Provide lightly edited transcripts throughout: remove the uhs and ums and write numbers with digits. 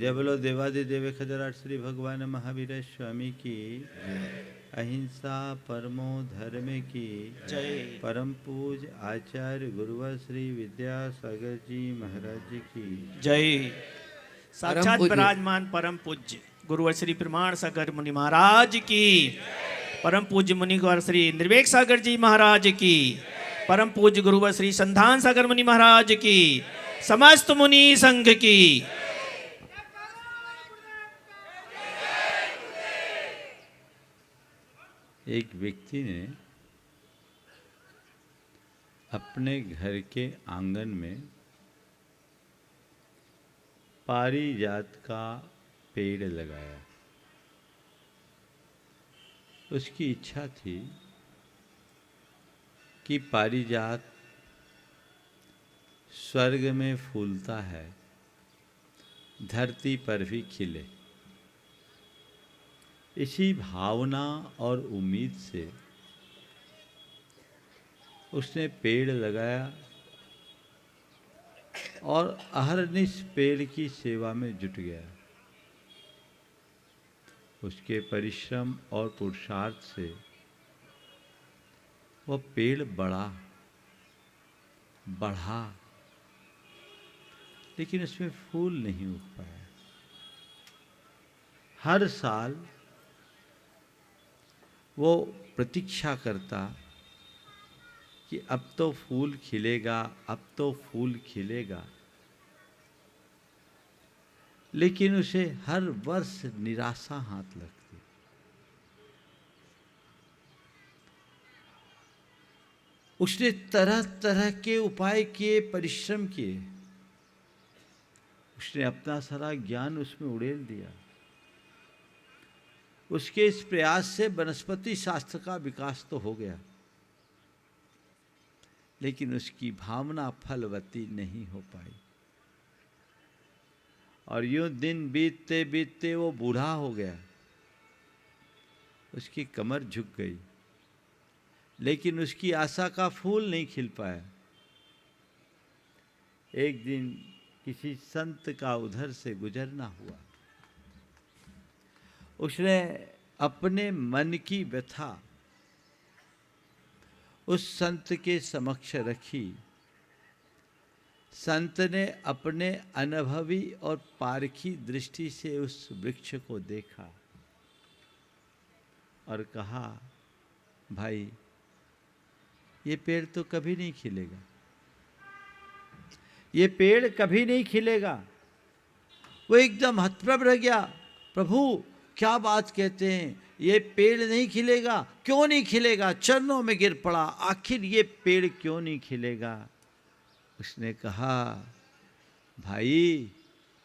जय बोलो देवादिदेव खजराट श्री भगवान महावीर स्वामी की अहिंसा परमो धर्म की जय। परम पूज आचार्य गुरुवर श्री विद्यासागर जी महाराज जी की जय। साक्षात विराजमान परम पूज्य गुरुवर श्री प्रमाण सागर मुनि महाराज की, परम पूज्य मुनि गुरुवर श्री निर्वेक सागर जी महाराज की, परम पूज्य गुरुवर श्री संधान सागर मुनि महाराज की, समस्त मुनि संघ की। एक व्यक्ति ने अपने घर के आंगन में पारिजात का पेड़ लगाया। उसकी इच्छा थी कि पारिजात स्वर्ग में फूलता है, धरती पर भी खिले। इसी भावना और उम्मीद से उसने पेड़ लगाया और अहरनिश पेड़ की सेवा में जुट गया। उसके परिश्रम और पुरुषार्थ से वह पेड़ बढ़ा, लेकिन उसमें फूल नहीं उग पाया। हर साल वो प्रतीक्षा करता कि अब तो फूल खिलेगा, अब तो फूल खिलेगा, लेकिन उसे हर वर्ष निराशा हाथ लगती। उसने तरह तरह के उपाय किए, परिश्रम किए, उसने अपना सारा ज्ञान उसमें उड़ेल दिया। उसके इस प्रयास से वनस्पति शास्त्र का विकास तो हो गया, लेकिन उसकी भावना फलवती नहीं हो पाई। और यूं दिन बीतते बीतते वो बूढ़ा हो गया, उसकी कमर झुक गई, लेकिन उसकी आशा का फूल नहीं खिल पाया। एक दिन किसी संत का उधर से गुजरना हुआ। उसने अपने मन की व्यथा उस संत के समक्ष रखी। संत ने अपने अनुभवी और पारखी दृष्टि से उस वृक्ष को देखा और कहा, भाई ये पेड़ तो कभी नहीं खिलेगा, ये पेड़ कभी नहीं खिलेगा। वो एकदम हतप्रभ रह गया। प्रभु क्या बात कहते हैं, ये पेड़ नहीं खिलेगा? क्यों नहीं खिलेगा? चरणों में गिर पड़ा, आखिर ये पेड़ क्यों नहीं खिलेगा? उसने कहा, भाई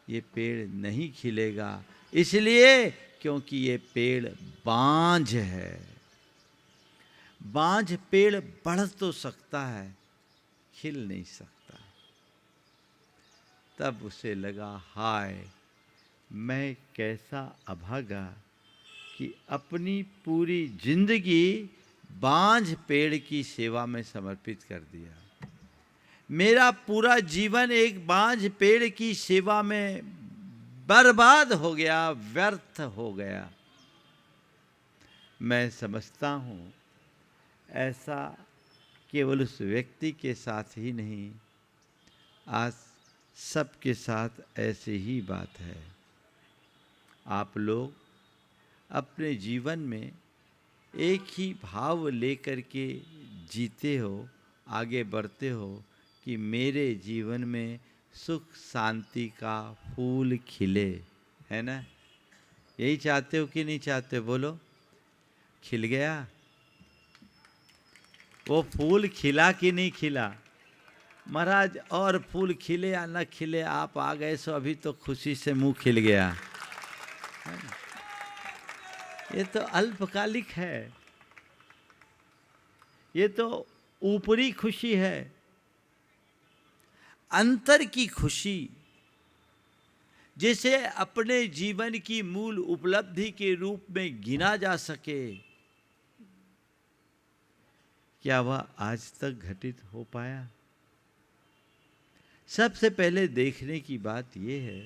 ये पेड़ नहीं खिलेगा इसलिए क्योंकि ये पेड़ बांझ है। बांझ पेड़ बढ़ तो सकता है, खिल नहीं सकता। तब उसे लगा, हाय मैं कैसा अभागा कि अपनी पूरी जिंदगी बांझ पेड़ की सेवा में समर्पित कर दिया। मेरा पूरा जीवन एक बांझ पेड़ की सेवा में बर्बाद हो गया, व्यर्थ हो गया। मैं समझता हूँ ऐसा केवल उस व्यक्ति के साथ ही नहीं, आज सबके साथ ऐसे ही बात है। आप लोग अपने जीवन में एक ही भाव लेकर के जीते हो, आगे बढ़ते हो कि मेरे जीवन में सुख शांति का फूल खिले, है ना? यही चाहते हो कि नहीं चाहते? बोलो। खिल गया वो फूल? खिला कि नहीं खिला? महाराज और फूल खिले या न खिले, आप आ गए सो अभी तो खुशी से मुंह खिल गया। ये तो अल्पकालिक है, ये तो ऊपरी खुशी है। अंतर की खुशी जिसे अपने जीवन की मूल उपलब्धि के रूप में गिना जा सके, क्या वह आज तक घटित हो पाया? सबसे पहले देखने की बात यह है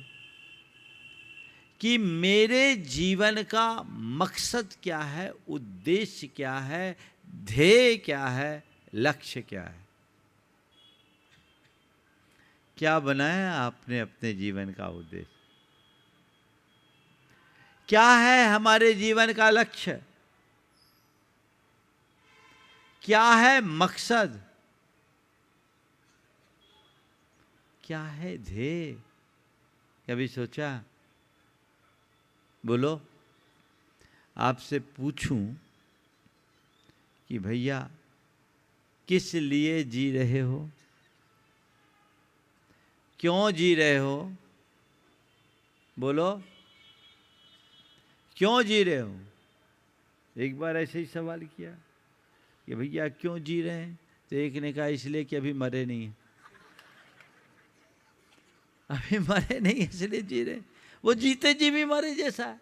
कि मेरे जीवन का मकसद क्या है, उद्देश्य क्या है, ध्येय क्या है, लक्ष्य क्या है। क्या बनाया आपने अपने जीवन का उद्देश्य? क्या है हमारे जीवन का लक्ष्य? क्या है मकसद? क्या है ध्येय? कभी सोचा? बोलो, आपसे पूछूं कि भैया किस लिए जी रहे हो, क्यों जी रहे हो? बोलो, क्यों जी रहे हो? एक बार ऐसे ही सवाल किया कि भैया क्यों जी रहे हैं, तो एक ने कहा इसलिए कि अभी मरे नहीं हैं। अभी मरे नहीं इसलिए जी रहे। वो जीते जी भी मरे जैसा है।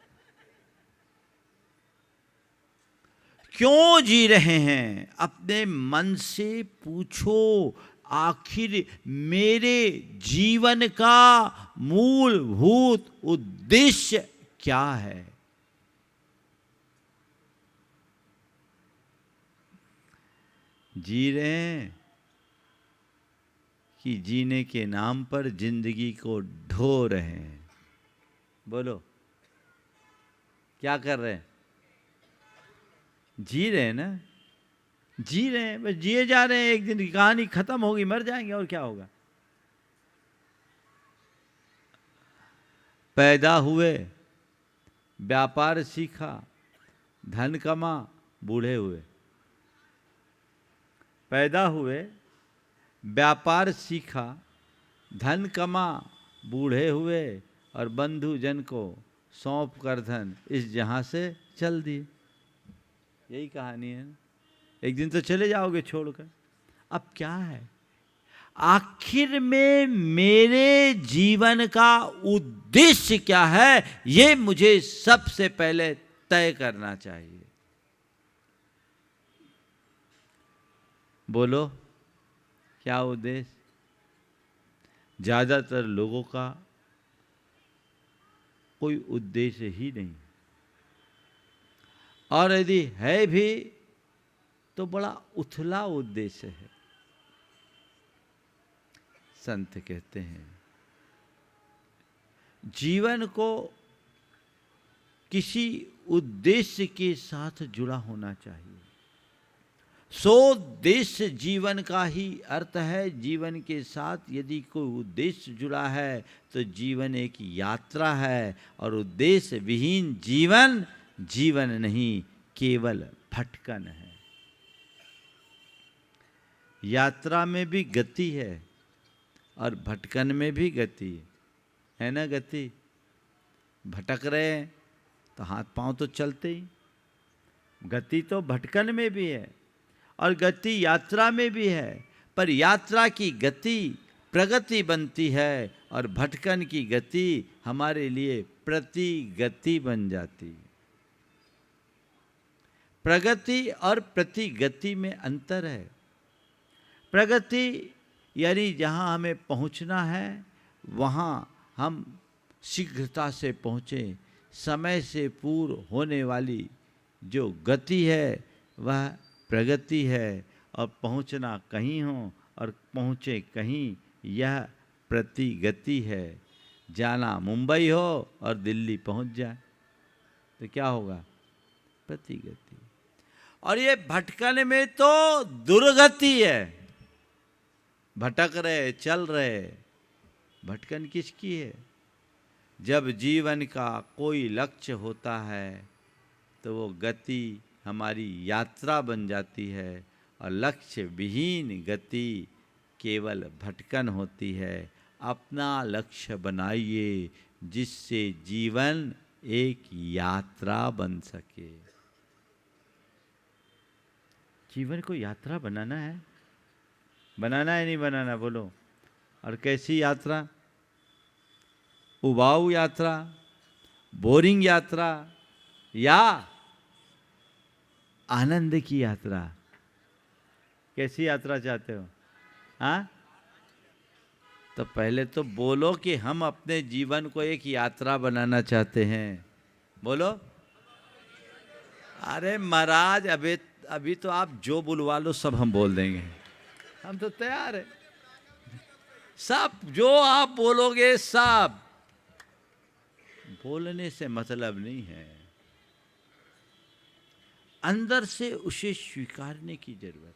क्यों जी रहे हैं? अपने मन से पूछो, आखिर मेरे जीवन का मूलभूत उद्देश्य क्या है? जी रहे हैं कि जीने के नाम पर जिंदगी को ढो रहे हैं? बोलो, क्या कर रहे हैं? जी रहे हैं ना, जी रहे हैं, बस जिए जा रहे हैं। एक दिन की कहानी खत्म होगी, मर जाएंगे, और क्या होगा। पैदा हुए, व्यापार सीखा, धन कमा, बूढ़े हुए। पैदा हुए, व्यापार सीखा, धन कमा, बूढ़े हुए, और बंधु जन को सौंप कर धन इस जहां से चल दिए। यही कहानी है ना। एक दिन तो चले जाओगे छोड़कर। अब क्या है? आखिर में मेरे जीवन का उद्देश्य क्या है, ये मुझे सबसे पहले तय करना चाहिए। बोलो, क्या उद्देश्य? ज्यादातर लोगों का कोई उद्देश्य ही नहीं, और यदि है भी तो बड़ा उथला उद्देश्य है। संत कहते हैं जीवन को किसी उद्देश्य के साथ जुड़ा होना चाहिए। सोद्देश्य जीवन का ही अर्थ है। जीवन के साथ यदि कोई उद्देश्य जुड़ा है तो जीवन एक यात्रा है, और उद्देश्य विहीन जीवन जीवन नहीं, केवल भटकन है। यात्रा में भी गति है और भटकन में भी गति है ना। गति, भटक रहे हैं तो हाथ पांव तो चलते ही। गति तो भटकन में भी है और गति यात्रा में भी है, पर यात्रा की गति प्रगति बनती है और भटकन की गति हमारे लिए प्रतिगति बन जाती है। प्रगति और प्रतिगति में अंतर है। प्रगति यानी जहाँ हमें पहुँचना है वहाँ हम शीघ्रता से पहुँचें। समय से पूर्व होने वाली जो गति है वह प्रगति है, और पहुँचना कहीं हो और पहुँचे कहीं, यह प्रतिगति है। जाना मुंबई हो और दिल्ली पहुँच जाए तो क्या होगा? प्रतिगति। और ये भटकन में तो दुर्गति है। भटक रहे, चल रहे। भटकन किसकी है? जब जीवन का कोई लक्ष्य होता है तो वो गति हमारी यात्रा बन जाती है, और लक्ष्य विहीन गति केवल भटकन होती है। अपना लक्ष्य बनाइए जिससे जीवन एक यात्रा बन सके। जीवन को यात्रा बनाना है। बनाना है नहीं बनाना? बोलो। और कैसी यात्रा? उबाऊ यात्रा, बोरिंग यात्रा, या आनंद की यात्रा? कैसी यात्रा चाहते हो? हाँ, तो पहले तो बोलो कि हम अपने जीवन को एक यात्रा बनाना चाहते हैं। बोलो। अरे महाराज, अभी अभी तो आप जो बुलवा लो सब हम बोल देंगे, हम तो तैयार है। सब जो आप बोलोगे सब। बोलने से मतलब नहीं है, अंदर से उसे स्वीकारने की जरूरत।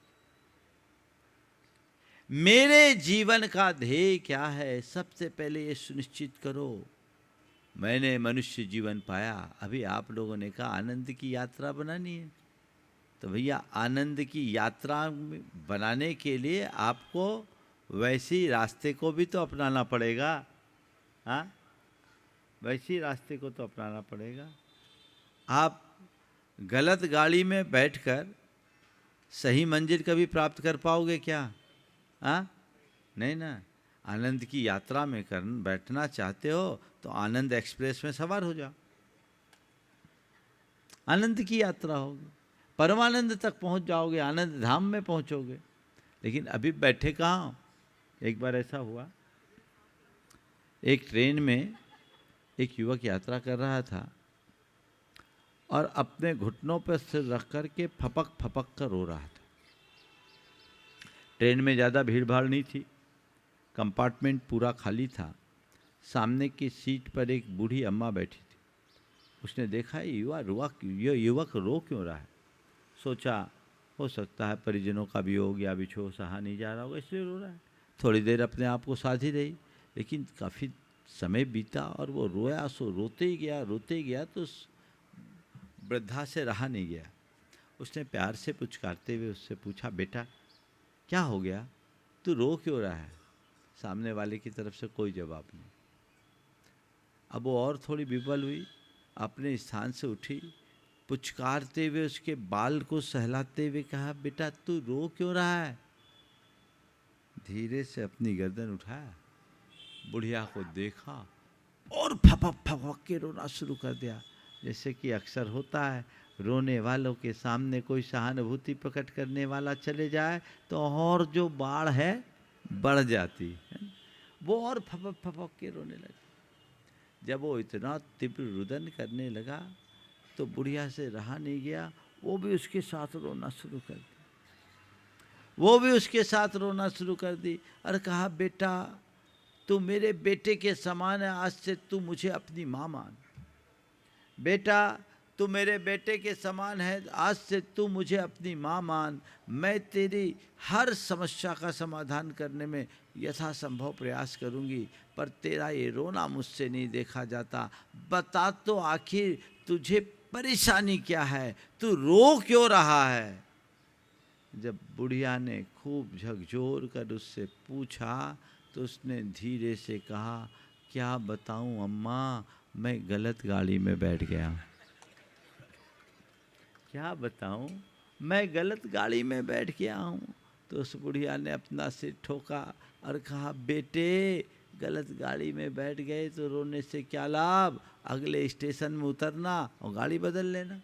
मेरे जीवन का ध्येय क्या है, सबसे पहले ये सुनिश्चित करो। मैंने मनुष्य जीवन पाया, अभी आप लोगों ने कहा आनंद की यात्रा बनानी है, तो भैया आनंद की यात्रा बनाने के लिए आपको वैसी रास्ते को भी तो अपनाना पड़ेगा। हाँ, वैसी रास्ते को तो अपनाना पड़ेगा। आप गलत गाड़ी में बैठकर सही मंजिल कभी प्राप्त कर पाओगे क्या? हाँ, नहीं ना। आनंद की यात्रा में बैठना चाहते हो तो आनंद एक्सप्रेस में सवार हो जाओ, आनंद की यात्रा होगी, परमानंद तक पहुंच जाओगे, आनंद धाम में पहुंचोगे। लेकिन अभी बैठे कहाँ हो? एक बार ऐसा हुआ, एक ट्रेन में एक युवक यात्रा कर रहा था और अपने घुटनों पर सिर रख कर के फपक फपक कर रो रहा था। ट्रेन में ज़्यादा भीड़ भाड़ नहीं थी, कंपार्टमेंट पूरा खाली था। सामने की सीट पर एक बूढ़ी अम्मा बैठी थी। उसने देखा ये युवक रो क्यों रहा है। सोचा हो सकता है परिजनों का वियोग या विछोह सहा नहीं जा रहा होगा, इसलिए रो रहा है। थोड़ी देर अपने आप को साधी रही, लेकिन काफ़ी समय बीता और वो रोया सो रोते ही गया तो उस वृद्धा से रहा नहीं गया। उसने प्यार से पुचकारते हुए उससे पूछा, बेटा क्या हो गया, तू रो क्यों रहा है? सामने वाले की तरफ से कोई जवाब नहीं। अब वो और थोड़ी विवल हुई, अपने स्थान से उठी, पुचकारते हुए उसके बाल को सहलाते हुए कहा, बेटा तू रो क्यों रहा है? धीरे से अपनी गर्दन उठाया, बुढ़िया को देखा और फपक फपक के रोना शुरू कर दिया। जैसे कि अक्सर होता है, रोने वालों के सामने कोई सहानुभूति प्रकट करने वाला चले जाए तो और जो बाढ़ है बढ़ जाती है। वो और फपक फपक के रोने लगी। जब वो इतना तीव्र रुदन करने लगा तो बुढ़िया से रहा नहीं गया, वो भी उसके साथ रोना शुरू कर दी और कहा, बेटा तू मेरे बेटे के समान है, आज से तू मुझे अपनी माँ मान। बेटा तू मेरे बेटे के समान है, आज से तू मुझे अपनी माँ मान। मैं तेरी हर समस्या का समाधान करने में यथासंभव प्रयास करूँगी, पर तेरा ये रोना मुझसे नहीं देखा जाता। बता तो आखिर तुझे परेशानी क्या है, तू रो क्यों रहा है? जब बुढ़िया ने खूब झकझोर कर उससे पूछा तो उसने धीरे से कहा, क्या बताऊं अम्मा, मैं गलत गाड़ी में बैठ गया। क्या बताऊं, मैं गलत गाड़ी में बैठ गया हूँ। तो उस बुढ़िया ने अपना सिर ठोका और कहा, बेटे गलत गाड़ी में बैठ गए तो रोने से क्या लाभ, अगले स्टेशन में उतरना और गाड़ी बदल लेना।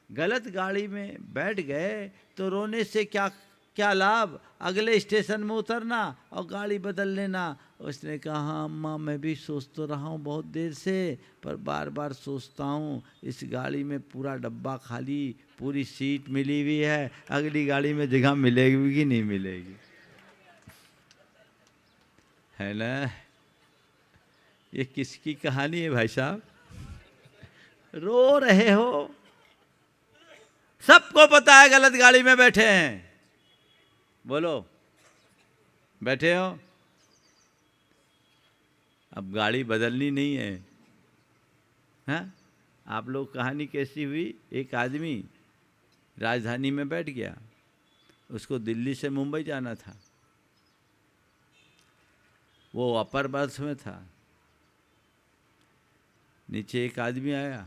गलत गाड़ी में बैठ गए तो रोने से क्या लाभ, अगले स्टेशन में उतरना और गाड़ी बदल लेना। उसने कहा, हाँ अम्मा, मैं भी सोच तो रहा हूँ बहुत देर से, पर बार बार सोचता हूँ इस गाड़ी में पूरा डब्बा खाली, पूरी सीट मिली हुई है, अगली गाड़ी में जगह मिलेगी कि नहीं मिलेगी, है ना। ये किसकी कहानी है भाई साहब? रो रहे हो, सबको पता है गलत गाड़ी में बैठे हैं। बोलो, बैठे हो, अब गाड़ी बदलनी नहीं है। हाँ, आप लोग कहानी कैसी हुई, एक आदमी राजधानी में बैठ गया, उसको दिल्ली से मुंबई जाना था, वो अपर बर्थ में था। नीचे एक आदमी आया,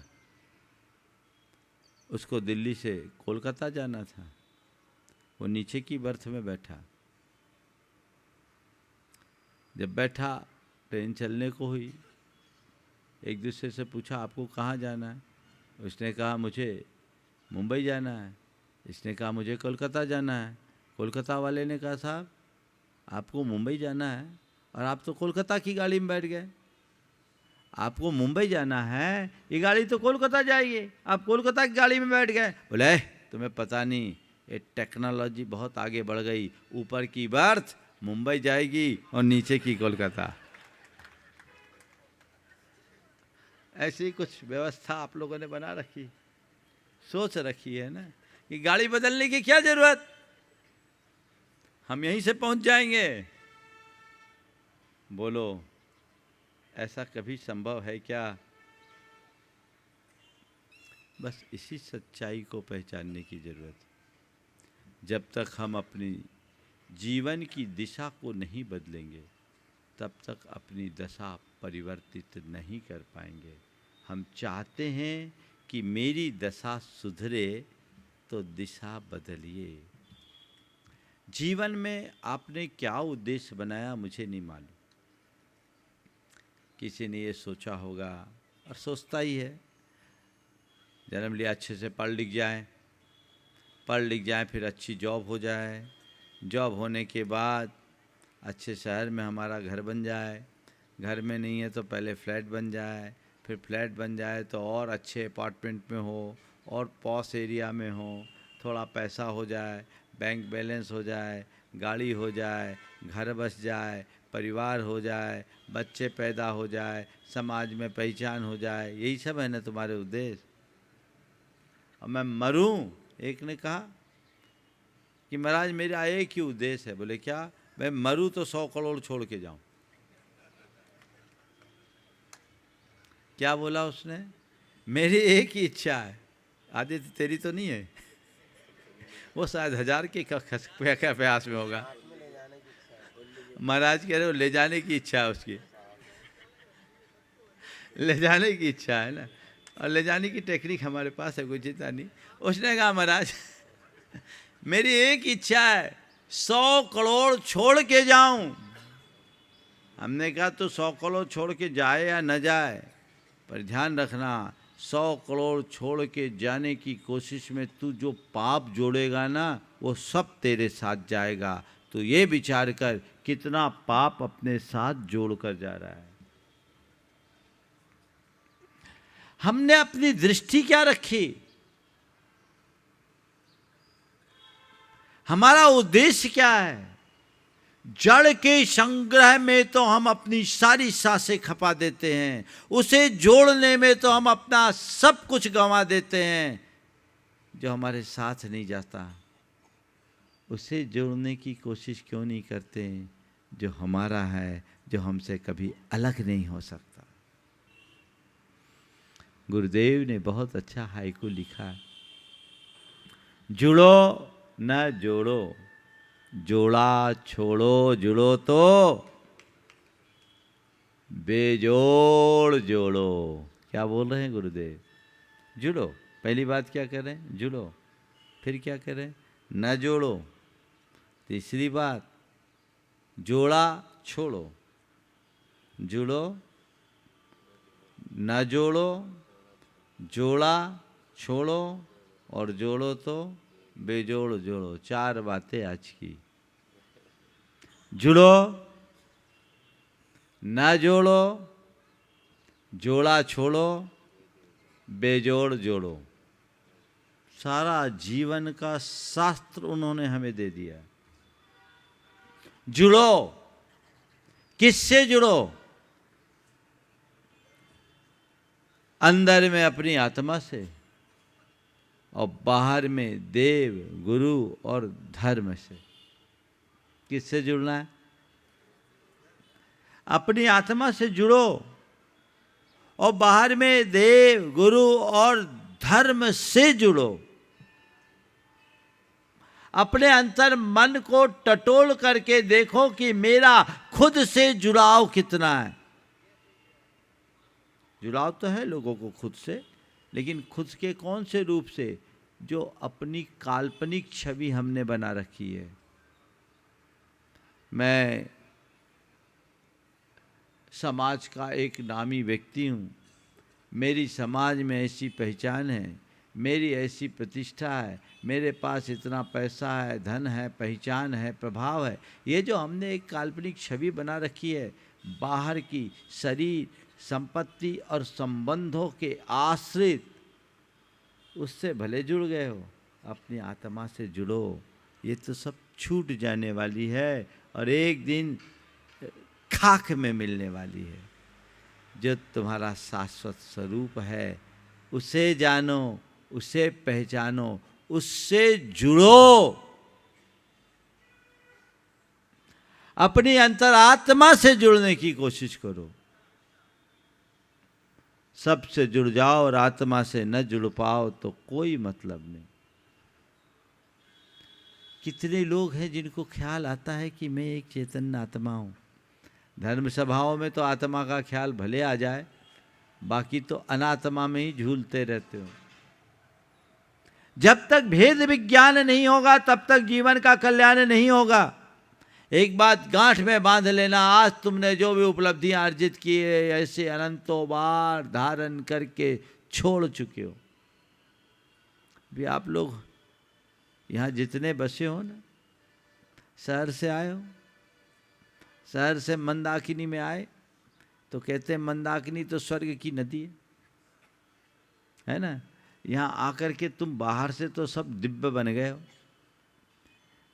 उसको दिल्ली से कोलकाता जाना था, वो नीचे की बर्थ में बैठा। जब बैठा, ट्रेन चलने को हुई, एक दूसरे से पूछा, आपको कहाँ जाना है? उसने कहा, मुझे मुंबई जाना है। इसने कहा, मुझे कोलकाता जाना है। कोलकाता वाले ने कहा, साहब आपको मुंबई जाना है और आप तो कोलकाता की गाड़ी में बैठ गए। आपको मुंबई जाना है, ये गाड़ी तो कोलकाता जाएगी, आप कोलकाता की गाड़ी में बैठ गए। बोले तुम्हें पता नहीं, ये टेक्नोलॉजी बहुत आगे बढ़ गई, ऊपर की बर्थ मुंबई जाएगी और नीचे की कोलकाता। ऐसी कुछ व्यवस्था आप लोगों ने बना रखी, सोच रखी है ना कि गाड़ी बदलने की क्या जरूरत, हम यहीं से पहुंच जाएंगे। बोलो ऐसा कभी संभव है क्या? बस इसी सच्चाई को पहचानने की जरूरत है। जब तक हम अपनी जीवन की दिशा को नहीं बदलेंगे तब तक अपनी दशा परिवर्तित नहीं कर पाएंगे। हम चाहते हैं कि मेरी दशा सुधरे तो दिशा बदलिए। जीवन में आपने क्या उद्देश्य बनाया मुझे नहीं मालूम। किसी ने ये सोचा होगा और सोचता ही है, जन्म लिया अच्छे से पढ़ लिख जाए, फिर अच्छी जॉब हो जाए, जॉब होने के बाद अच्छे शहर में हमारा घर बन जाए, घर में नहीं है तो पहले फ्लैट बन जाए, फिर फ्लैट बन जाए तो और अच्छे अपार्टमेंट में हो और पॉश एरिया में हो, थोड़ा पैसा हो जाए, बैंक बैलेंस हो जाए, गाड़ी हो जाए, घर बस जाए, परिवार हो जाए, बच्चे पैदा हो जाए, समाज में पहचान हो जाए। यही सब है ना तुम्हारे उद्देश्य। और मैं मरूं, एक ने कहा कि महाराज मेरा एक ही उद्देश्य है। बोले क्या? मैं मरूं तो 100 करोड़ छोड़ के जाऊं। क्या बोला उसने? मेरी एक ही इच्छा है। आदित्य तेरी तो नहीं है, वो शायद 1000 के प्रयास में होगा। महाराज कह रहे हो ले जाने की इच्छा है उसकी, ले जाने की इच्छा है ना, और ले जाने की टेक्निक हमारे पास है, कोई चिंता नहीं। उसने कहा महाराज मेरी एक इच्छा है, 100 करोड़ छोड़ के जाऊं। हमने कहा तो 100 करोड़ छोड़ के जाए या न जाए, पर ध्यान रखना 100 करोड़ छोड़ के जाने की कोशिश में तू जो पाप जोड़ेगा ना वो सब तेरे साथ जाएगा। तो ये विचार कर कितना पाप अपने साथ जोड़ कर जा रहा है। हमने अपनी दृष्टि क्या रखी? हमारा उद्देश्य क्या है? जड़ के संग्रह में तो हम अपनी सारी सांसें खपा देते हैं, उसे जोड़ने में तो हम अपना सब कुछ गंवा देते हैं। जो हमारे साथ नहीं जाता उसे जोड़ने की कोशिश क्यों नहीं करते? जो हमारा है, जो हमसे कभी अलग नहीं हो सकता। गुरुदेव ने बहुत अच्छा हाइकू लिखा, जुड़ो न जोड़ो, जोड़ा छोड़ो, जुड़ो तो बेजोड़ जोड़ो। क्या बोल रहे हैं गुरुदेव? जुड़ो, पहली बात क्या करें? जुड़ो। फिर क्या करें? न जोड़ो। तीसरी बात जोड़ा छोड़ो, जुड़ो न जोड़ो, जोड़ा छोड़ो और जोड़ो तो बेजोड़ जोड़ो। 4 बातें आज की। जुड़ो, न जोड़ो, जोड़ा छोड़ो, बेजोड़ जोड़ो। सारा जीवन का शास्त्र उन्होंने हमें दे दिया। जुड़ो, किससे जुड़ो? अंदर में अपनी आत्मा से और बाहर में देव, गुरु और धर्म से। किससे जुड़ना है? अपनी आत्मा से जुड़ो और बाहर में देव, गुरु और धर्म से जुड़ो। अपने अंतर मन को टटोल करके देखो कि मेरा खुद से जुड़ाव कितना है। जुड़ाव तो है लोगों को खुद से, लेकिन खुद के कौन से रूप से? जो अपनी काल्पनिक छवि हमने बना रखी है। मैं समाज का एक नामी व्यक्ति हूँ, मेरी समाज में ऐसी पहचान है मेरी ऐसी प्रतिष्ठा है, मेरे पास इतना पैसा है, धन है, पहचान है, प्रभाव है। ये जो हमने एक काल्पनिक छवि बना रखी है बाहर की, शरीर, संपत्ति और संबंधों के आश्रित, उससे भले जुड़ गए हो, अपनी आत्मा से जुड़ो। ये तो सब छूट जाने वाली है और एक दिन खाक में मिलने वाली है। जो तुम्हारा शाश्वत स्वरूप है उसे जानो, उसे पहचानो, उससे जुड़ो। अपनी अंतरात्मा से जुड़ने की कोशिश करो। सबसे जुड़ जाओ और आत्मा से न जुड़ पाओ तो कोई मतलब नहीं। कितने लोग हैं जिनको ख्याल आता है कि मैं एक चैतन्य आत्मा हूं। धर्म सभाओं में तो आत्मा का ख्याल भले आ जाए, बाकी तो अनात्मा में ही झूलते रहते हो। जब तक भेद विज्ञान नहीं होगा तब तक जीवन का कल्याण नहीं होगा। एक बात गांठ में बांध लेना, आज तुमने जो भी उपलब्धियां अर्जित की है ऐसे अनंतों बार धारण करके छोड़ चुके हो। भी आप लोग यहाँ जितने बसे हो ना, शहर से आए हो, शहर से मंदाकिनी में आए तो कहते हैं मंदाकिनी तो स्वर्ग की नदी है ना। यहाँ आकर के तुम बाहर से तो सब दिव्य बन गए हो।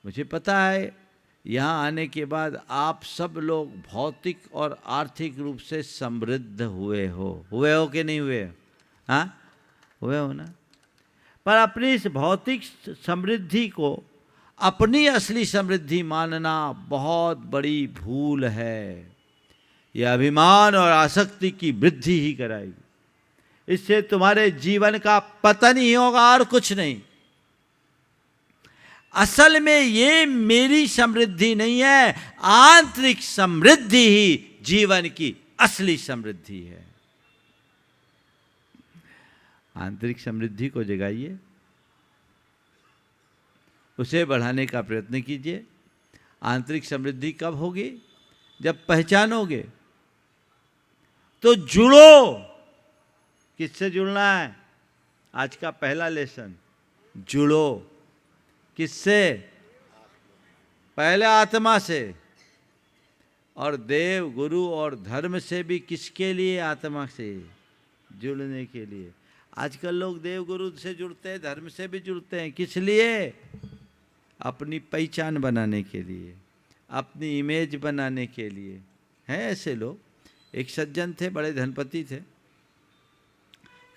मुझे पता है यहाँ आने के बाद आप सब लोग भौतिक और आर्थिक रूप से समृद्ध हुए हो कि नहीं हुए? हाँ, हुए हो ना। पर अपनी इस भौतिक समृद्धि को अपनी असली समृद्धि मानना बहुत बड़ी भूल है। यह अभिमान और आसक्ति की वृद्धि ही कराएगी। इससे तुम्हारे जीवन का पतन ही होगा और कुछ नहीं। असल में ये मेरी समृद्धि नहीं है, आंतरिक समृद्धि ही जीवन की असली समृद्धि है। आंतरिक समृद्धि को जगाइए, उसे बढ़ाने का प्रयत्न कीजिए। आंतरिक समृद्धि कब होगी? जब पहचानोगे। तो जुड़ो। किससे जुड़ना है? आज का पहला लेसन, जुड़ो। किससे? पहले आत्मा से, और देव, गुरु और धर्म से भी। किसके लिए? आत्मा से जुड़ने के लिए। आजकल लोग देव गुरु से जुड़ते हैं, धर्म से भी जुड़ते हैं। किस लिए? अपनी पहचान बनाने के लिए, अपनी इमेज बनाने के लिए। हैं ऐसे लोग। एक सज्जन थे, बड़े धनपति थे,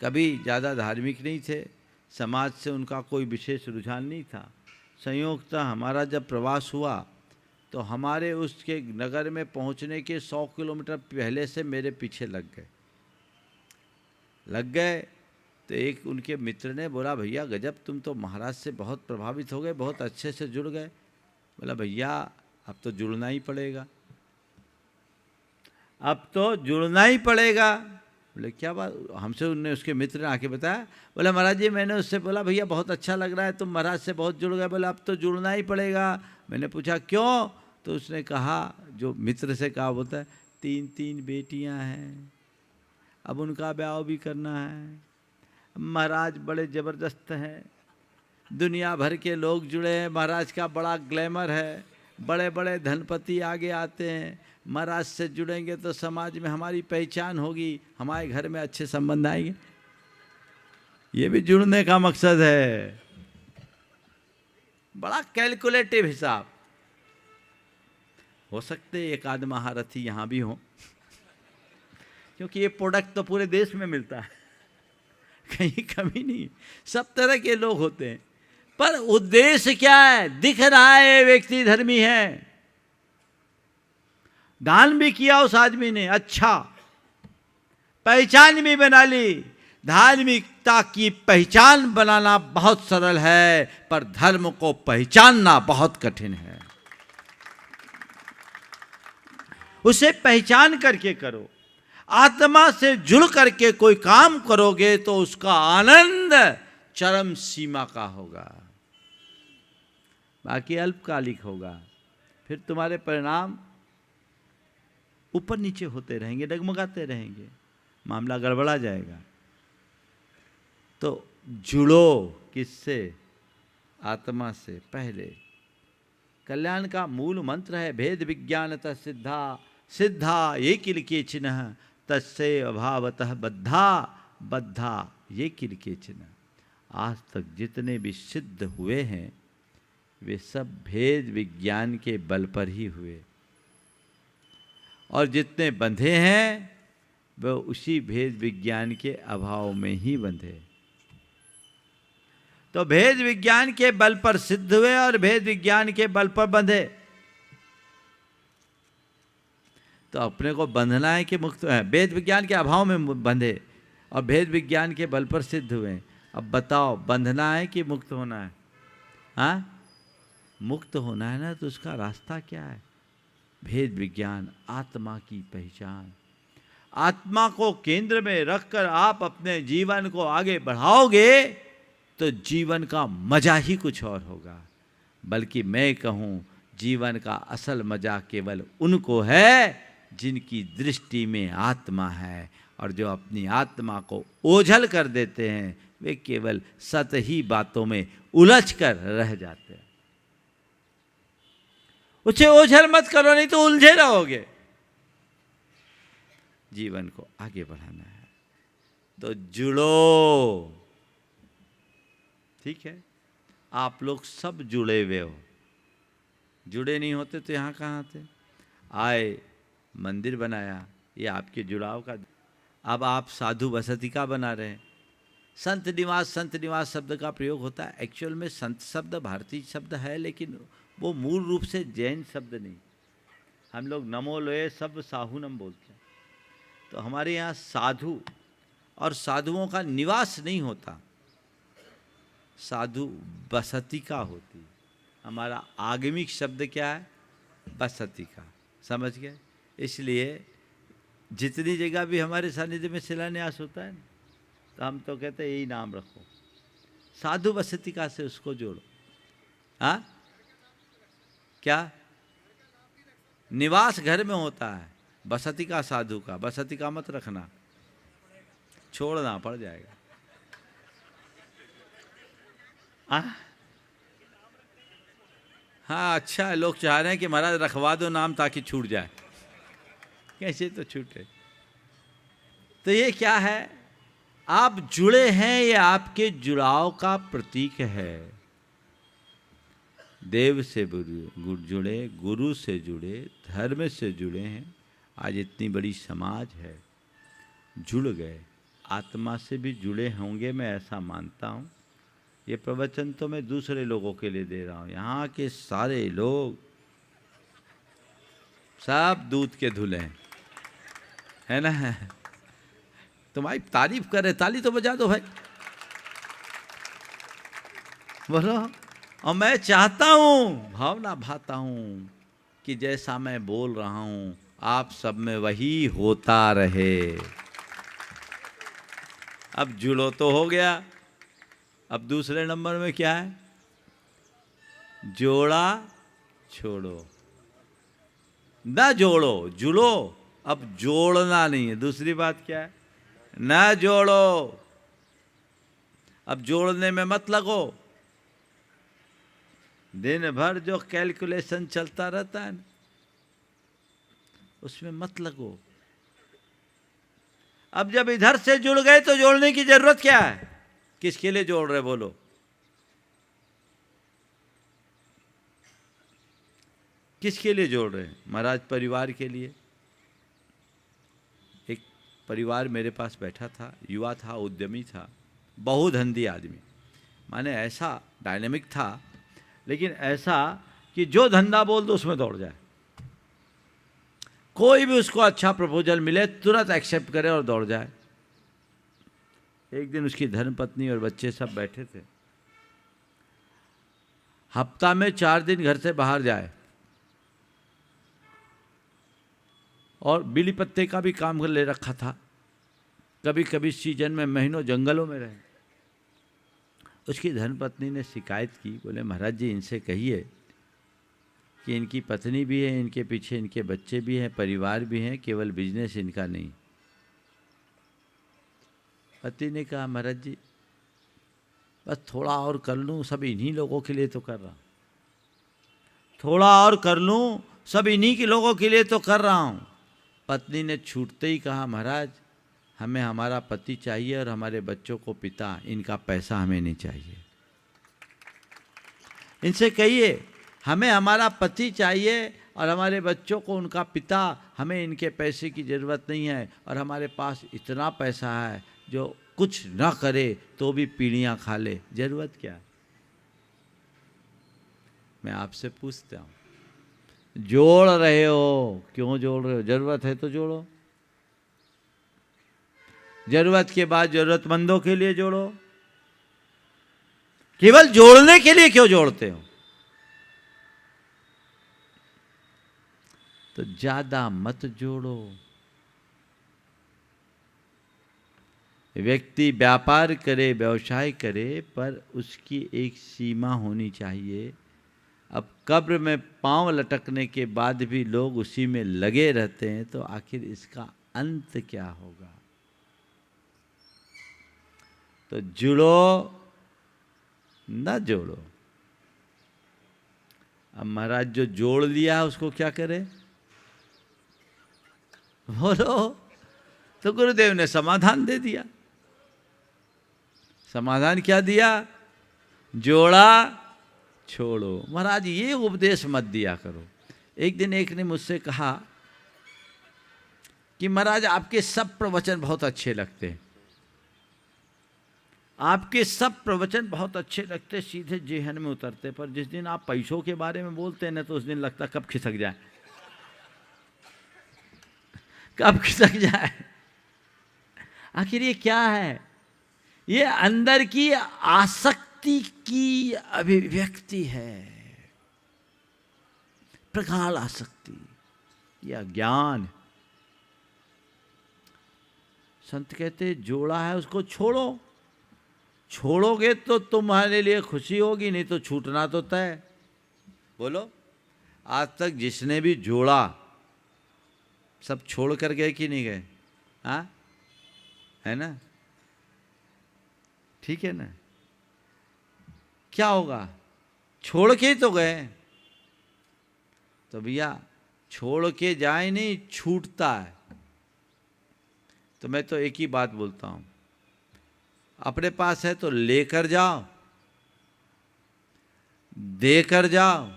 कभी ज़्यादा धार्मिक नहीं थे, समाज से उनका कोई विशेष रुझान नहीं था। संयोगतः हमारा जब प्रवास हुआ तो हमारे उसके नगर में पहुंचने के 100 किलोमीटर पहले से मेरे पीछे लग गए। तो एक उनके मित्र ने बोला, भैया गजब, तुम तो महाराज से बहुत प्रभावित हो गए, बहुत अच्छे से जुड़ गए। बोला, भैया अब तो जुड़ना ही पड़ेगा, अब तो जुड़ना ही पड़ेगा। बोले, क्या बात? हमसे उनने, उसके मित्र ने आके बताया। बोला, महाराज जी, मैंने उससे बोला, भैया बहुत अच्छा लग रहा है, तुम महाराज से बहुत जुड़ गए। बोला, अब तो जुड़ना ही पड़ेगा। मैंने पूछा क्यों? तो उसने कहा, जो मित्र से कहा होता है, 3 बेटियां हैं, अब उनका ब्याह भी करना है। महाराज बड़े ज़बरदस्त हैं, दुनिया भर के लोग जुड़े हैं, महाराज का बड़ा ग्लैमर है, बड़े बड़े धनपति आगे आते हैं। महाराज से जुड़ेंगे तो समाज में हमारी पहचान होगी, हमारे घर में अच्छे संबंध आएंगे। ये भी जुड़ने का मकसद है। बड़ा कैलकुलेटिव हिसाब। हो सकते एक आध महारथी यहाँ भी हो, क्योंकि ये प्रोडक्ट तो पूरे देश में मिलता है, कहीं कमी नहीं। सब तरह के लोग होते हैं, पर उद्देश्य क्या है? दिख रहा है ये व्यक्ति धर्मी है, दान भी किया उस आदमी ने, अच्छा, पहचान भी बना ली। धार्मिकता की पहचान बनाना बहुत सरल है, पर धर्म को पहचानना बहुत कठिन है। उसे पहचान करके करो, आत्मा से जुड़ करके कोई काम करोगे तो उसका आनंद चरम सीमा का होगा, बाकी अल्पकालिक होगा। फिर तुम्हारे परिणाम ऊपर नीचे होते रहेंगे, डगमगाते रहेंगे, मामला गड़बड़ा जाएगा। तो जुड़ो किससे? आत्मा से। पहले कल्याण का मूल मंत्र है भेद विज्ञानतः सिद्धा, सिद्धा ये किल केचिन तस्य अभावतः बद्धा, बद्धा ये किल केचिन। आज तक जितने भी सिद्ध हुए हैं वे सब भेद विज्ञान के बल पर ही हुए, और जितने बंधे हैं वह उसी भेद विज्ञान के अभाव में ही बंधे। तो भेद विज्ञान के बल पर सिद्ध हुए और भेद विज्ञान के बल पर बंधे। तो अपने को बंधना है कि मुक्त है? भेद विज्ञान के अभाव में बंधे और भेद विज्ञान के बल पर सिद्ध हुए। अब बताओ बंधना है कि मुक्त होना है? हाँ, मुक्त होना है ना, तो उसका रास्ता क्या है? भेद विज्ञान, आत्मा की पहचान। आत्मा को केंद्र में रखकर आप अपने जीवन को आगे बढ़ाओगे तो जीवन का मजा ही कुछ और होगा। बल्कि मैं कहूँ जीवन का असल मजा केवल उनको है जिनकी दृष्टि में आत्मा है, और जो अपनी आत्मा को ओझल कर देते हैं वे केवल सतही बातों में उलझ कर रह जाते हैं। उसे ओझल मत करो, नहीं तो उलझे रहोगे। जीवन को आगे बढ़ाना है तो जुड़ो। ठीक है, आप लोग सब जुड़े हुए हो, जुड़े नहीं होते तो यहाँ कहाँ आते? आए, मंदिर बनाया, ये आपके जुड़ाव का। अब आप साधु बसती का बना रहे हैं। संत निवास शब्द का प्रयोग होता है। एक्चुअल में संत शब्द भारतीय शब्द है, लेकिन वो मूल रूप से जैन शब्द नहीं। हम लोग नमो लोए सब साहुनम बोलते हैं। तो हमारे यहाँ साधु और साधुओं का निवास नहीं होता, साधु बसती का होती। हमारा आगमिक शब्द क्या है? बसती का। समझ गए? इसलिए जितनी जगह भी हमारे सानिध्य में शिलान्यास होता है तो हम तो कहते हैं यही नाम रखो, साधु बसती का से उसको जोड़ो। हाँ, क्या? निवास घर में होता है, बसती का साधु का। बसती का मत रखना, छोड़ना पड़ जाएगा। हाँ, अच्छा है, लोग चाह रहे हैं कि महाराज रखवा दो नाम ताकि छूट जाए। कैसे तो छूटे? तो ये क्या है? आप जुड़े हैं, ये आपके जुड़ाव का प्रतीक है। देव से जुड़े, गुरु से जुड़े, धर्म से जुड़े हैं। आज इतनी बड़ी समाज है, जुड़ गए। आत्मा से भी जुड़े होंगे, मैं ऐसा मानता हूँ। ये प्रवचन तो मैं दूसरे लोगों के लिए दे रहा हूँ। यहाँ के सारे लोग सब दूध के धुले हैं, है ना? तुम्हारी तारीफ कर रहे, ताली तो बजा दो भाई, बोलो। और मैं चाहता हूँ, भावना भाता हूँ कि जैसा मैं बोल रहा हूँ आप सब में वही होता रहे। अब जुड़ो तो हो गया। अब दूसरे नंबर में क्या है? जोड़ा छोड़ो। ना जोड़ो, जुड़ो। अब जोड़ना नहीं है। दूसरी बात क्या है? ना जोड़ो। अब जोड़ने में मत लगो। दिन भर जो कैलकुलेशन चलता रहता है उसमें मत लगो। अब जब इधर से जुड़ गए तो जोड़ने की जरूरत क्या है? किसके लिए जोड़ रहे बोलो? किसके लिए जोड़ रहे हैं? महाराज परिवार के लिए। एक परिवार मेरे पास बैठा था, युवा था, उद्यमी था, बहुधंधी आदमी। माने ऐसा डायनेमिक था, लेकिन ऐसा कि जो धंधा बोल दो उसमें दौड़ जाए। कोई भी उसको अच्छा प्रपोजल मिले तुरंत एक्सेप्ट करे और दौड़ जाए। एक दिन उसकी धर्मपत्नी और बच्चे सब बैठे थे। हफ्ता में 4 दिन घर से बाहर जाए और बीड़ी पत्ते का भी काम ले रखा था। कभी कभी सीजन में महीनों जंगलों में रहे। उसकी धर्मपत्नी ने शिकायत की, बोले महाराज जी इनसे कहिए कि इनकी पत्नी भी है, इनके पीछे इनके बच्चे भी हैं, परिवार भी हैं, केवल बिजनेस इनका नहीं। पति ने कहा महाराज जी बस थोड़ा और कर लूँ, सब इन्हीं लोगों के लिए तो कर रहा हूँ, थोड़ा और कर लूँ, सब इन्हीं के लोगों के लिए तो कर रहा हूँ। पत्नी ने छूटते ही कहा, महाराज हमें हमारा पति चाहिए और हमारे बच्चों को पिता, इनका पैसा हमें नहीं चाहिए। इनसे कहिए हमें हमारा पति चाहिए और हमारे बच्चों को उनका पिता, हमें इनके पैसे की ज़रूरत नहीं है, और हमारे पास इतना पैसा है जो कुछ न करे तो भी पीढ़ियाँ खा ले, ज़रूरत क्या है? मैं आपसे पूछता हूँ, जोड़ रहे हो, क्यों जोड़ रहे हो? ज़रूरत है तो जोड़ो, ज़रूरत के बाद ज़रूरतमंदों के लिए जोड़ो, केवल जोड़ने के लिए क्यों जोड़ते हो? तो ज्यादा मत जोड़ो। व्यक्ति व्यापार करे, व्यवसाय करे, पर उसकी एक सीमा होनी चाहिए। अब कब्र में पांव लटकने के बाद भी लोग उसी में लगे रहते हैं, तो आखिर इसका अंत क्या होगा? तो जुड़ो न जोड़ो। अब महाराज जो जोड़ लिया है उसको क्या करे? बोलो। तो गुरुदेव ने समाधान दे दिया। समाधान क्या दिया? जोड़ा छोड़ो। महाराज ये उपदेश मत दिया करो। एक दिन एक ने मुझसे कहा कि महाराज आपके सब प्रवचन बहुत अच्छे लगते हैं, आपके सब प्रवचन बहुत अच्छे लगते, सीधे जेहन में उतरते, पर जिस दिन आप पैसों के बारे में बोलते हैं ना, तो उस दिन लगता कब खिसक जाए, कब खिसक जाए। आखिर ये क्या है? ये अंदर की आसक्ति की अभिव्यक्ति है, प्रगाढ़ आसक्ति, यह ज्ञान। संत कहते जोड़ा है उसको छोड़ो। छोड़ोगे तो तुम्हारे लिए खुशी होगी, नहीं तो छूटना तो तय। बोलो, आज तक जिसने भी जोड़ा सब छोड़ कर गए कि नहीं गए? हाँ, है ना? ठीक है ना? क्या होगा? छोड़ के ही तो गए। तो भैया छोड़ के जाए नहीं, छूटता है। तो मैं तो एक ही बात बोलता हूं, अपने पास है तो लेकर जाओ, देकर जाओ,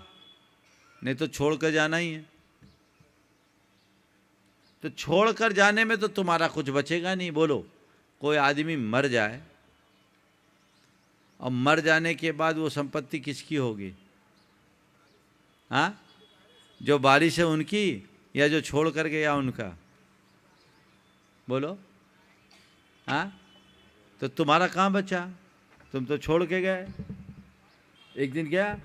नहीं तो छोड़ कर जाना ही है। तो छोड़ कर जाने में तो तुम्हारा कुछ बचेगा नहीं। बोलो, कोई आदमी मर जाए और मर जाने के बाद वो संपत्ति किसकी होगी? हाँ, जो बारिश है उनकी, या जो छोड़ कर गया उनका? बोलो। हाँ, तो तुम्हारा कहाँ बचा? तुम तो छोड़ के गए। एक दिन क्या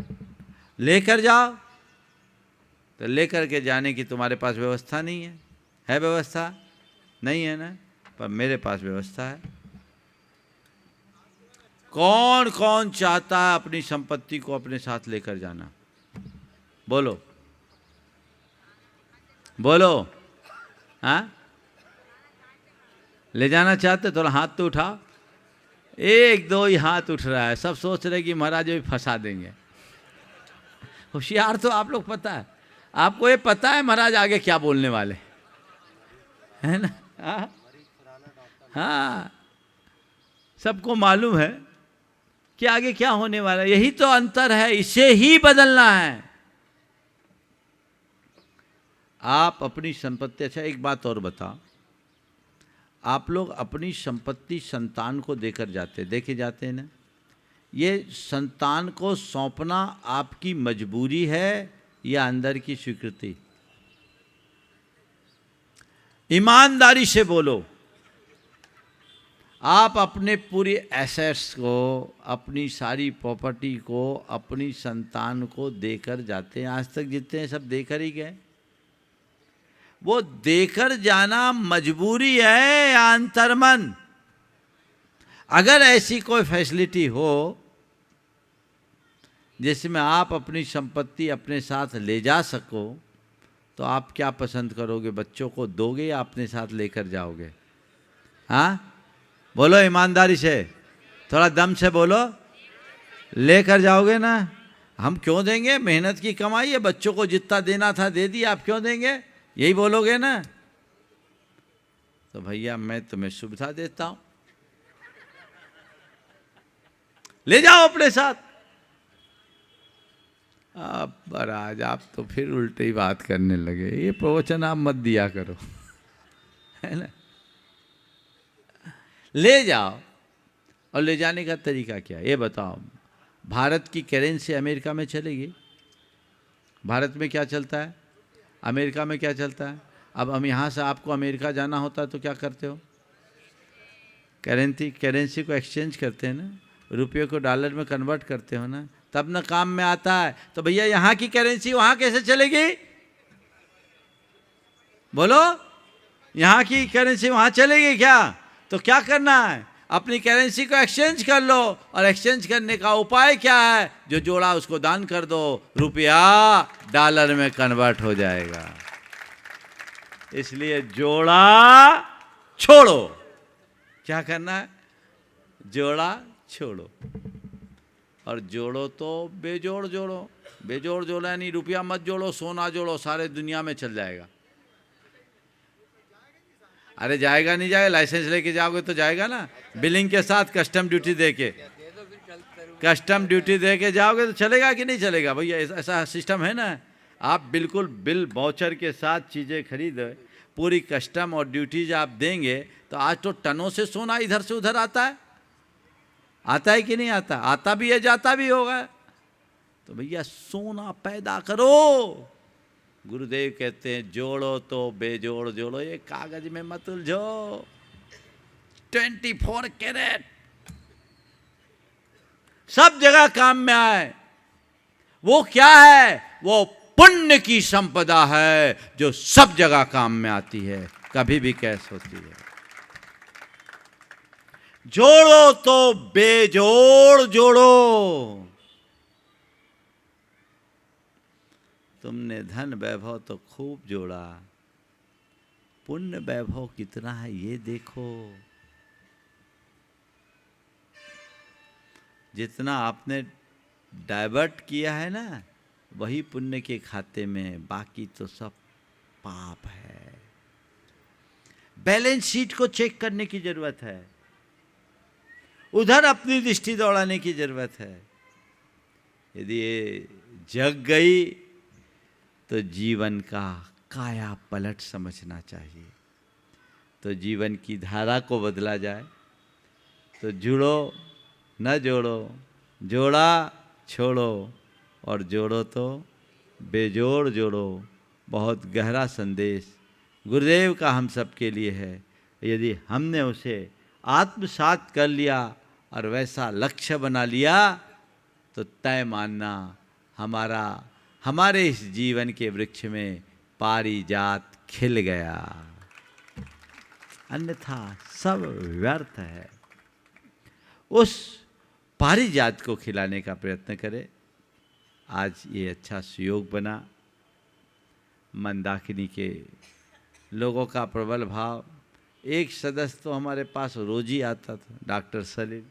लेकर जाओ, तो लेकर के जाने की तुम्हारे पास व्यवस्था नहीं है। है व्यवस्था? नहीं है ना? पर मेरे पास व्यवस्था है। कौन कौन चाहता है अपनी संपत्ति को अपने साथ लेकर जाना? बोलो बोलो। हाँ, ले जाना चाहते? थोड़ा हाथ तो उठाओ। एक दो ही हाथ उठ रहा है, सब सोच रहे कि महाराज भी फंसा देंगे। होशियार तो आप लोग, पता है आपको, ये पता है महाराज आगे क्या बोलने वाले, है ना? हाँ हाँ, सबको मालूम है कि आगे क्या होने वाला है। यही तो अंतर है, इसे ही बदलना है। आप अपनी संपत्ति, अच्छा एक बात और बताओ, आप लोग अपनी संपत्ति संतान को देकर जाते, देखे जाते हैं ना? ये संतान को सौंपना आपकी मजबूरी है या अंदर की स्वीकृति? ईमानदारी से बोलो। आप अपने पूरी एसेट्स को, अपनी सारी प्रॉपर्टी को अपनी संतान को देकर जाते हैं। आज तक जितने सब देकर ही गए। वो देकर जाना मजबूरी है या अंतर्मन? अगर ऐसी कोई फैसिलिटी हो जिसमें आप अपनी संपत्ति अपने साथ ले जा सको, तो आप क्या पसंद करोगे? बच्चों को दोगे या अपने साथ लेकर जाओगे? हाँ, बोलो ईमानदारी से, थोड़ा दम से बोलो। लेकर जाओगे ना, हम क्यों देंगे, मेहनत की कमाई है, बच्चों को जितना देना था दे दिया, आप क्यों देंगे, यही बोलोगे ना। तो भैया मैं तुम्हें सुविधा देता हूं, ले जाओ अपने साथ। अब महाराज आप तो फिर उल्टी ही बात करने लगे, ये प्रवचन आप मत दिया करो, है ना। ले जाओ, और ले जाने का तरीका क्या, ये बताओ। भारत की करेंसी अमेरिका में चलेगी, भारत में क्या चलता है, अमेरिका में क्या चलता है। अब हम यहाँ से आपको अमेरिका जाना होता है तो क्या करते हो, करेंसी को एक्सचेंज करते हैं ना, रुपये को डॉलर में कन्वर्ट करते हो ना, तब ना काम में आता है। तो भैया यहाँ की करेंसी वहाँ कैसे चलेगी, बोलो, यहाँ की करेंसी वहाँ चलेगी क्या। तो क्या करना है, अपनी करेंसी को एक्सचेंज कर लो, और एक्सचेंज करने का उपाय क्या है, जो जोड़ा उसको दान कर दो, रुपया डॉलर में कन्वर्ट हो जाएगा। इसलिए जोड़ा छोड़ो, क्या करना है, जोड़ा छोड़ो, और जोड़ो तो बेजोड़ जोड़ो। बेजोड़ जोड़ो यानी रुपया मत जोड़ो, सोना जोड़ो, सारे दुनिया में चल जाएगा। अरे जाएगा नहीं जाएगा, लाइसेंस लेके जाओगे तो जाएगा ना, बिलिंग के साथ कस्टम ड्यूटी देके, कस्टम ड्यूटी देके जाओगे तो चलेगा कि नहीं चलेगा। भैया ऐसा सिस्टम है ना, आप बिल्कुल बिल वाउचर के साथ चीज़ें खरीदो, पूरी कस्टम और ड्यूटीज आप देंगे, तो आज तो टनों से सोना इधर से उधर आता है, आता है कि नहीं आता, आता भी है जाता भी होगा। तो भैया सोना पैदा करो। गुरुदेव कहते हैं जोड़ो तो बेजोड़ जोड़ो, ये कागज में मत उलझो। 24 कैरेट सब जगह काम में आए। वो क्या है, वो पुण्य की संपदा है जो सब जगह काम में आती है, कभी भी कैस होती है। जोड़ो तो बेजोड़ जोड़ो। तुमने धन वैभव तो खूब जोड़ा, पुण्य वैभव कितना है ये देखो। जितना आपने डाइवर्ट किया है ना, वही पुण्य के खाते में, बाकी तो सब पाप है। बैलेंस शीट को चेक करने की जरूरत है, उधर अपनी दृष्टि दौड़ाने की जरूरत है। यदि ये जग गई तो जीवन का काया पलट समझना चाहिए। तो जीवन की धारा को बदला जाए। तो जुड़ो न जोड़ो, जोड़ा छोड़ो, और जोड़ो तो बेजोड़ जोड़ो। बहुत गहरा संदेश गुरुदेव का हम सब के लिए है। यदि हमने उसे आत्मसात कर लिया और वैसा लक्ष्य बना लिया, तो तय मानना हमारे इस जीवन के वृक्ष में पारिजात खिल गया, अन्यथा सब व्यर्थ है। उस पारिजात को खिलाने का प्रयत्न करें। आज ये अच्छा सुयोग बना। मंदाकिनी के लोगों का प्रबल भाव। एक सदस्य तो हमारे पास रोज ही आता था, डॉक्टर सलीम।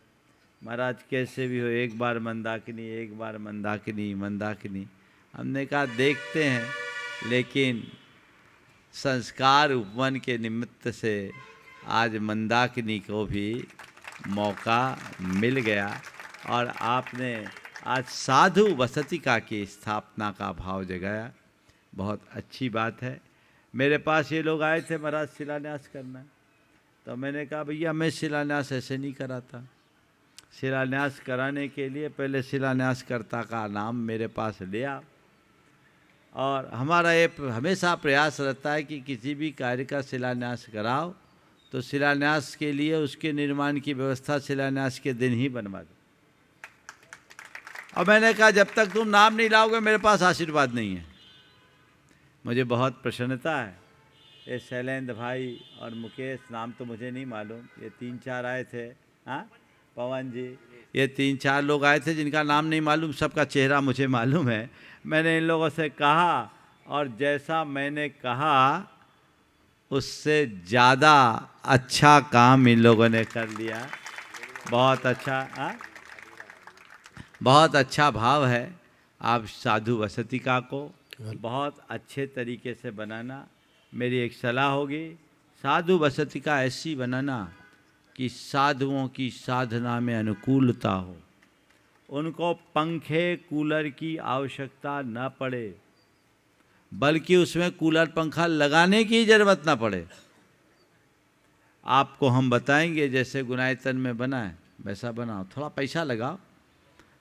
महाराज कैसे भी हो, एक बार मंदाकिनी, एक बार मंदाकिनी, मंदाकिनी। हमने कहा देखते हैं, लेकिन संस्कार उपवन के निमित्त से आज मंदाकिनी को भी मौका मिल गया, और आपने आज साधु वसतिका की स्थापना का भाव जगाया। बहुत अच्छी बात है। मेरे पास ये लोग आए थे महाराज शिलान्यास करना, तो मैंने कहा भैया मैं शिलान्यास ऐसे नहीं कराता। शिलान्यास कराने के लिए पहले शिलान्यासकर्ता का नाम मेरे पास ले आओ। और हमारा ये हमेशा प्रयास रहता है कि किसी भी कार्य का शिलान्यास कराओ तो शिलान्यास के लिए उसके निर्माण की व्यवस्था शिलान्यास के दिन ही बनवा दो। और मैंने कहा जब तक तुम नाम नहीं लाओगे मेरे पास आशीर्वाद नहीं है। मुझे बहुत प्रसन्नता है, ये शैलेंद्र भाई और मुकेश, नाम तो मुझे नहीं मालूम, ये 3-4 आए थे। हाँ पवन जी, ये 3-4 लोग आए थे जिनका नाम नहीं मालूम, सबका चेहरा मुझे मालूम है। मैंने इन लोगों से कहा, और जैसा मैंने कहा उससे ज़्यादा अच्छा काम इन लोगों ने कर लिया। बहुत अच्छा। हाँ बहुत अच्छा भाव है। आप साधु वसतिका को बहुत अच्छे तरीके से बनाना। मेरी एक सलाह होगी, साधु वसतिका ऐसी बनाना कि साधुओं की साधना में अनुकूलता हो, उनको पंखे कूलर की आवश्यकता न पड़े, बल्कि उसमें कूलर पंखा लगाने की ज़रूरत ना पड़े। आपको हम बताएंगे जैसे गुनायतन में बना है वैसा बनाओ, थोड़ा पैसा लगाओ।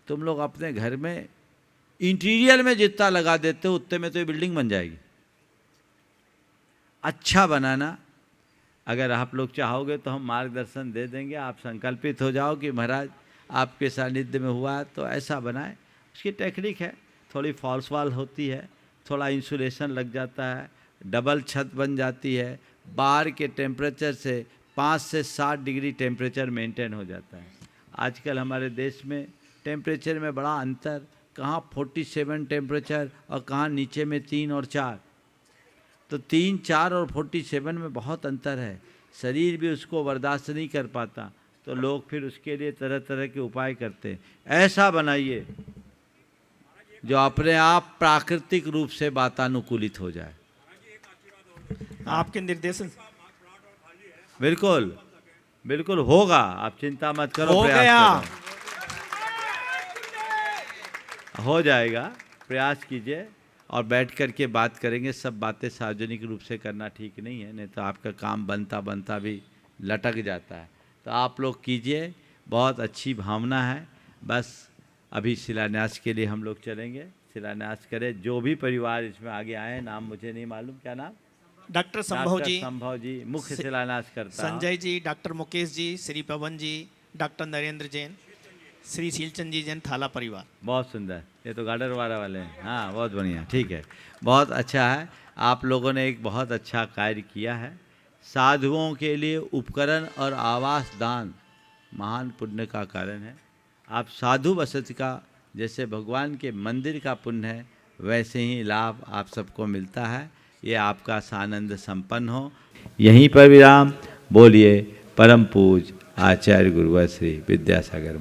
तुम लोग अपने घर में इंटीरियर में जितना लगा देते हो उतने में तो ये बिल्डिंग बन जाएगी। अच्छा बनाना, अगर आप लोग चाहोगे तो हम मार्गदर्शन दे देंगे। आप संकल्पित हो जाओ कि महाराज आपके सानिध्य में हुआ तो ऐसा बनाए। उसकी टेक्निक है, थोड़ी फॉल्स वॉल होती है, थोड़ा इंसुलेशन लग जाता है, डबल छत बन जाती है, बाहर के टेम्परेचर से 5 से 7 डिग्री टेम्परेचर मेंटेन हो जाता है। आजकल हमारे देश में टेम्परेचर में बड़ा अंतर, कहाँ 47 टेम्परेचर और कहाँ नीचे में 3 और 4। तो 3, 4 और 47 में बहुत अंतर है। शरीर भी उसको बर्दाश्त नहीं कर पाता, तो लोग फिर उसके लिए तरह तरह के उपाय करते हैं। ऐसा बनाइए जो अपने आप प्राकृतिक रूप से वातानुकूलित हो जाए। आपके निर्देशन बिल्कुल बिल्कुल होगा, आप चिंता मत करो, हो प्रयास गया। करो। हो जाएगा, प्रयास कीजिए और बैठ कर के बात करेंगे। सब बातें सार्वजनिक रूप से करना ठीक नहीं है, नहीं तो आपका काम बनता बनता भी लटक जाता है। तो आप लोग कीजिए, बहुत अच्छी भावना है। बस अभी शिलान्यास के लिए हम लोग चलेंगे, शिलान्यास करें। जो भी परिवार इसमें आगे आए, नाम मुझे नहीं मालूम, क्या नाम? डॉक्टर संभव जी, संभव जी मुख्य शिलान्यास करता है। संजय जी, डॉक्टर मुकेश जी, श्री पवन जी, डॉक्टर नरेंद्र जैन, श्री शीलचंद जी जैन, थाला परिवार। बहुत सुंदर, ये तो गाडरवाड़ा वाले हैं। हाँ, बहुत बढ़िया, ठीक है, बहुत अच्छा है। आप लोगों ने एक बहुत अच्छा कार्य किया है। साधुओं के लिए उपकरण और आवास दान महान पुण्य का कारण है। आप साधु वसति का जैसे भगवान के मंदिर का पुण्य है, वैसे ही लाभ आप सबको मिलता है। ये आपका सानंद संपन्न हो। यहीं पर विराम। बोलिए परम पूज आचार्य गुरुवर श्री विद्यासागर